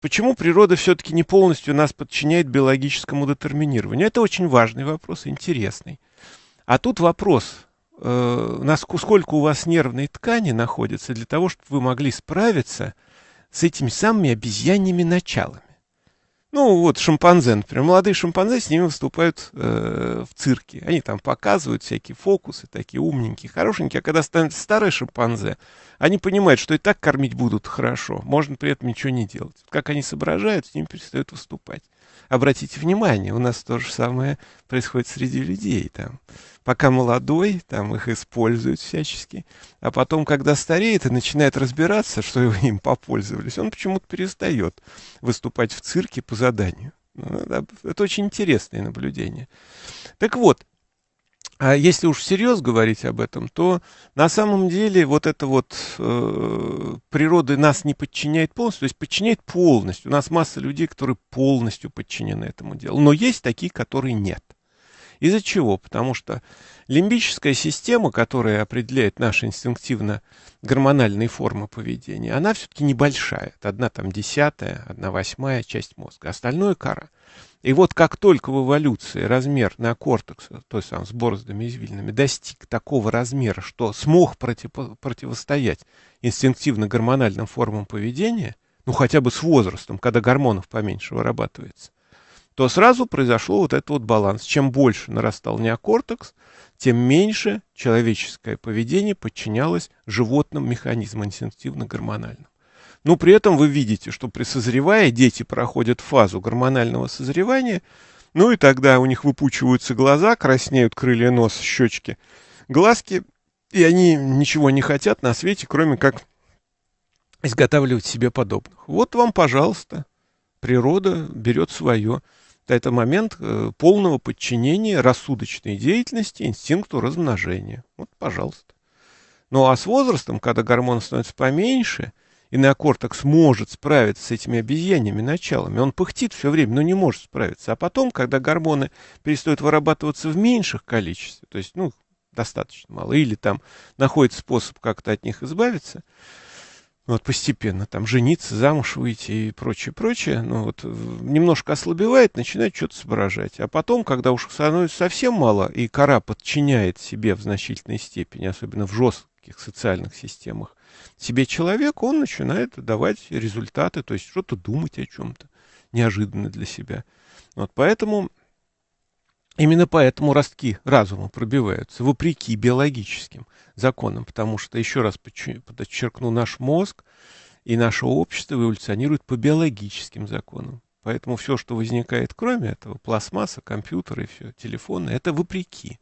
Почему природа все-таки не полностью нас подчиняет биологическому детерминированию? Это очень важный вопрос, интересный. А тут вопрос, сколько у вас нервной ткани находится для того, чтобы вы могли справиться с этими самыми обезьяньими началами. Ну, вот шимпанзе, например, молодые шимпанзе, с ними выступают в цирке. Они там показывают всякие фокусы, такие умненькие, хорошенькие. А когда станут старые шимпанзе, они понимают, что и так кормить будут хорошо, можно при этом ничего не делать. Как они соображают, с ними перестают выступать. Обратите внимание, у нас то же самое происходит среди людей. Там. Пока молодой, там их используют всячески. А потом, когда стареет и начинает разбираться, что им попользовались, он почему-то перестает выступать в цирке по заданию. Это очень интересное наблюдение. Так вот, а если уж всерьез говорить об этом, то на самом деле вот это вот природа нас не подчиняет полностью, то есть подчиняет полностью. У нас масса людей, которые полностью подчинены этому делу. Но есть такие, которые нет. Из-за чего? Потому что лимбическая система, которая определяет наши инстинктивно-гормональные формы поведения, она все-таки небольшая. Это 1/10, 1/8 часть мозга. Остальное кора. И вот как только в эволюции размер неокортекса, то есть с бороздами извилинами, достиг такого размера, что смог противостоять инстинктивно-гормональным формам поведения, ну хотя бы с возрастом, когда гормонов поменьше вырабатывается, то сразу произошел вот этот вот баланс. Чем больше нарастал неокортекс, тем меньше человеческое поведение подчинялось животным механизмам инстинктивно-гормональным. Но при этом вы видите, что при созревании дети проходят фазу гормонального созревания, ну и тогда у них выпучиваются глаза, краснеют крылья носа, щечки, глазки, и они ничего не хотят на свете, кроме как изготавливать себе подобных. Вот вам, пожалуйста, природа берет свое. Это момент полного подчинения рассудочной деятельности инстинкту размножения. Вот, пожалуйста. Ну а с возрастом, когда гормон становится поменьше, и неокортекс может справиться с этими обезьяньими началами, он пыхтит все время, но не может справиться. А потом, когда гормоны перестают вырабатываться в меньших количествах, то есть, ну, достаточно мало, или там находится способ как-то от них избавиться, вот постепенно там жениться, замуж выйти и прочее, прочее, ну вот немножко ослабевает, начинает что-то соображать. А потом, когда уж становится совсем мало, и кора подчиняет себе в значительной степени, особенно в жестких социальных системах, себе человек, он начинает давать результаты, то есть что-то думать о чем-то неожиданно для себя. Вот поэтому, именно поэтому ростки разума пробиваются, вопреки биологическим законам, потому что, еще раз подчеркну, наш мозг и наше общество эволюционирует по биологическим законам. Поэтому все, что возникает кроме этого, пластмасса, компьютеры, все, телефоны, это вопреки.